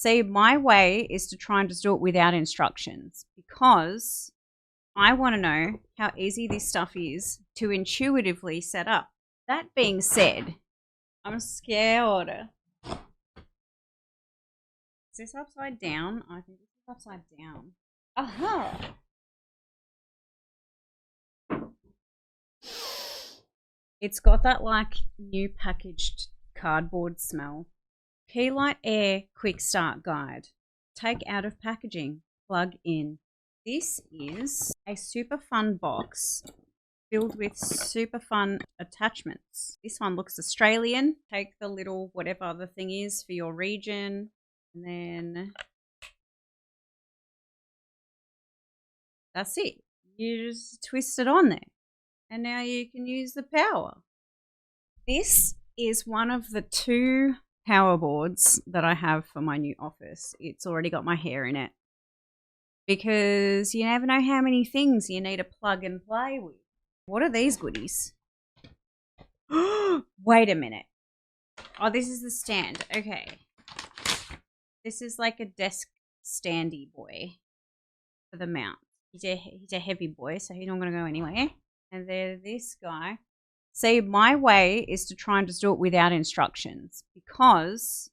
See, my way is to try and just do it without instructions because I want to know how easy this stuff is to intuitively set up. That being said, I'm scared. Is this upside down? I think this is upside down. Aha! It's got that like new packaged cardboard smell. Keylight Air Quick Start Guide. Take out of packaging. Plug in. This is a super fun box filled with super fun attachments. This one looks Australian. Take the little whatever the thing is for your region, and then that's it. You just twist it on there, and now you can use the power. This is one of the 2 power boards that I have for my new office. It's already got my hair in it because you never know how many things you need to plug and play with. What are these goodies? Wait a minute. Oh, this is the stand. Okay. This is like a desk standy boy for the mount. He's a heavy boy, so he's not going to go anywhere. And then this guy. See, my way is to try and just do it without instructions because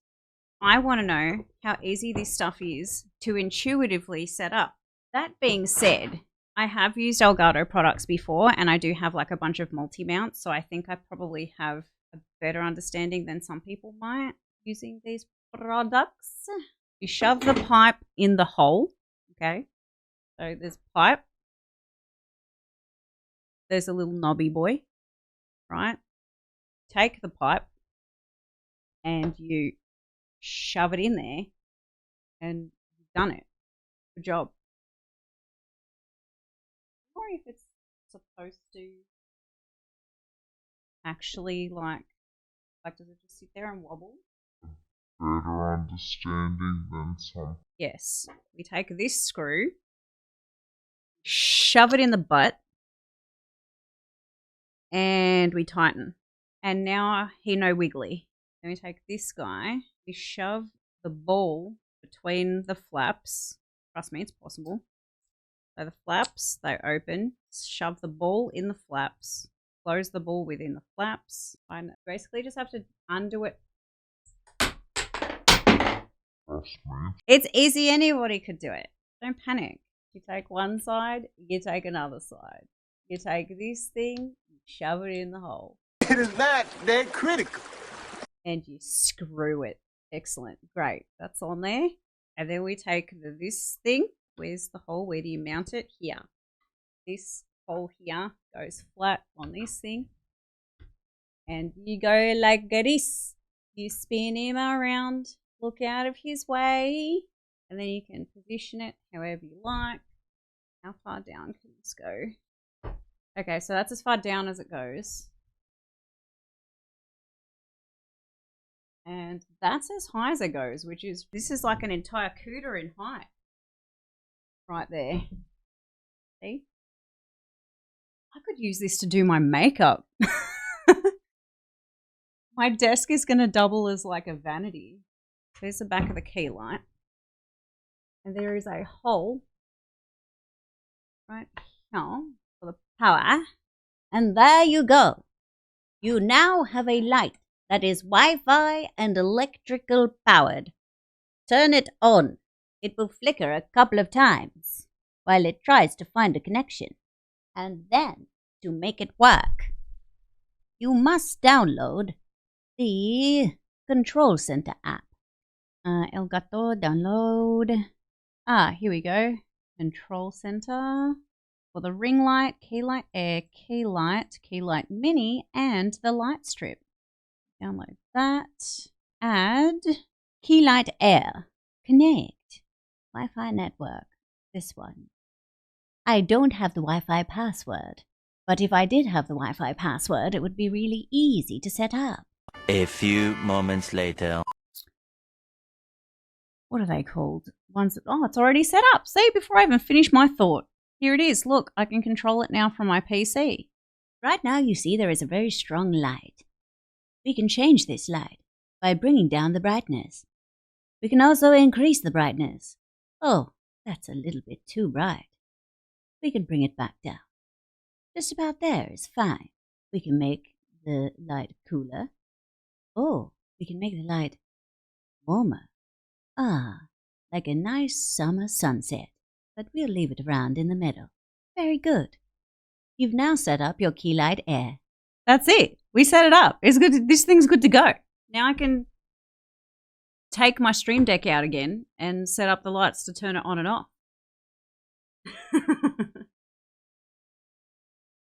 I want to know how easy this stuff is to intuitively set up. That being said, I have used Elgato products before and I do have like a bunch of multi-mounts, so I think I probably have a better understanding than some people might using these products. You shove the pipe in the hole, okay? So there's pipe. There's a little knobby boy. Right? Take the pipe and you shove it in there and you've done it. Good job. Or if it's supposed to actually like does it just sit there and wobble? Better understanding than some. Yes. We take this screw, shove it in the butt, and we tighten. And now he no wiggly. Then we take this guy, we shove the ball between the flaps. Trust me, it's possible. So the flaps, they open, shove the ball in the flaps, close the ball within the flaps. I basically just have to undo it. It's easy, anybody could do it. Don't panic. You take one side, you take another side. You take this thing, shove it in the hole. It is not that critical. And you screw it. Excellent. Great. That's on there. And then we take this thing. Where's the hole? Where do you mount it? Here. This hole here goes flat on this thing. And you go like this. You spin him around. Look out of his way. And then you can position it however you like. How far down can this go? Okay, so that's as far down as it goes. And that's as high as it goes, which is, this is like an entire cooter in height. Right there. See? I could use this to do my makeup. My desk is going to double as like a vanity. There's the back of the key light. And there is a hole right here for the power. And there you go. You now have a light that is Wi-Fi and electrical powered. Turn it on. It will flicker a couple of times while it tries to find a connection. And then, to make it work, you must download the Control Center app. Elgato, download. Here we go. Control Center for the ring light, key light air, key light mini, and the light strip. Download that. Add key light air. Connect. Wi-Fi network. This one. I don't have the Wi-Fi password, but if I did have the Wi-Fi password, it would be really easy to set up. A few moments later. What are they called? Ones that, it's already set up. See, before I even finish my thought. Here it is. Look, I can control it now from my PC. Right now, you see there is a very strong light. We can change this light by bringing down the brightness. We can also increase the brightness. Oh, that's a little bit too bright. We can bring it back down. Just about there is fine. We can make the light cooler. Oh, we can make the light warmer. Ah, like a nice summer sunset. But we'll leave it around in the middle. Very good. You've now set up your key light air. That's it. We set it up. It's good. This thing's good to go. Now I can take my Stream Deck out again and set up the lights to turn it on and off.